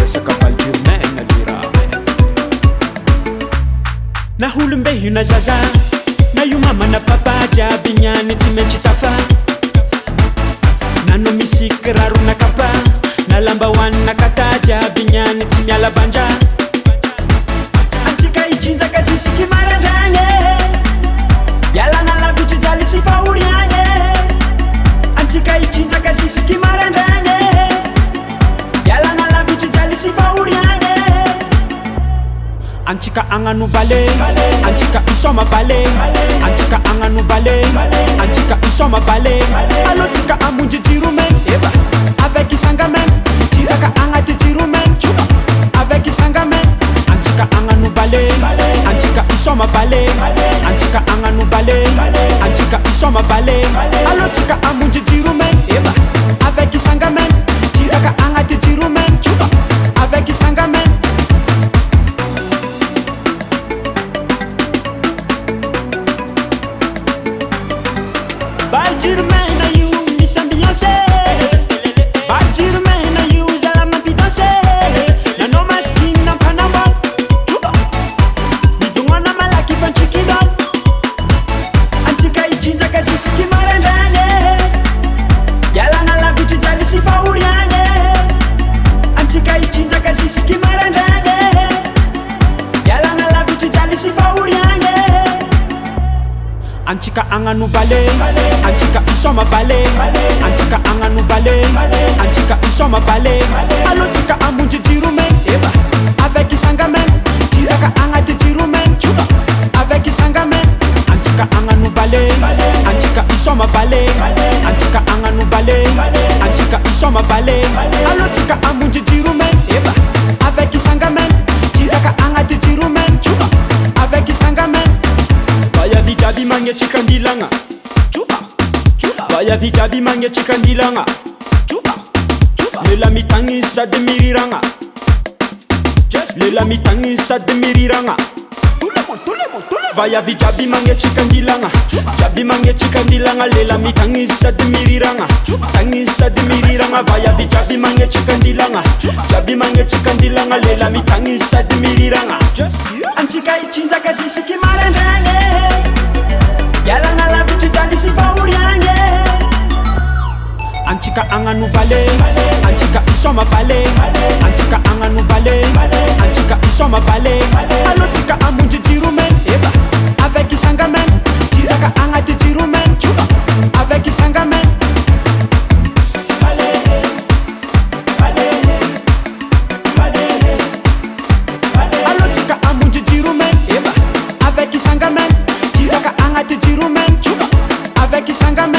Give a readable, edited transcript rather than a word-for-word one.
sakapaltirmena lira na hulumbehi na zaza na yumama na papa jiaby niany tsy maintsy tafa nano misy kiraro na kapa na lambahoany na kata jiaby niany tsy miala banja antsika hitsinjaka sisiky marandragny ialagna lavitry jaly sy fahoriagny antsika hitsinjaka sisiky marandragny ialagna lavitry jaly sy fahoriagny antsika agnano bale antsika isoma bale antsika agnano bale antsika isoma bale alotsika amonjy jiromen eba avec isangamen tsinjaka agnaty jiromen tsoba avec isangamen antsika agnano bale antsika isoma bale antsika agnano bale antsika isoma bale alotsika amonjy jiromen eba avec isangamen tsinjaka agnaty jiromen tsoba avec isangamen Bajirmena you miss ambiance Bajirmena you zala mampidance Nano maskina panama Chuba Nidungona malaki fanchikidon Antika ichinjaka sisiki marandane Yalanga lavitri jali si fahoriane Antika ichinjaka sisiki marandane Yalanga lavitri jali si fahoriane antsika agnano bale antsika isoma bale antsika agnano bale antsika isoma bale alotsika amonjy jiromen eba avec isangamen tsinjaka agnaty jiromen tsoba avec isangamen antsika agnano bale antsika isoma bale antsika agnano bale antsika isoma bale alotsika amonjy jiromen eba avec isangamen tsinjaka agnaty jiromen tsoba avec isangamen Vaya vijabi mange chikandilanga Chuba Chuba Vaya vijabi mange chikandilanga Chuba Chuba Lela mitangi sademiriranga Just Lela mitangi sademiriranga Vaya vijabi mange chikandilanga Jabi mange chikandilanga Lela mitangi sademiriranga Tangi sademiriranga Vaya vijabi mange chikandilanga Jabi mange chikandilanga Lela mitangi sademiriranga Antsika ichinjaka sisiki marandrange Yalanga lavitry jaly sy fahoriagny antsika agnano bale antsika isoma bale antsika agnano bale antsika isoma bale alotsika amonjy jiromen eba avec isangamen tsinjaka agnaty jiromen tsoba avec isangamen alotsika amonjy jiromen eba avec isangamen tsinjaka agnaty jiromen tsoba avec isangamen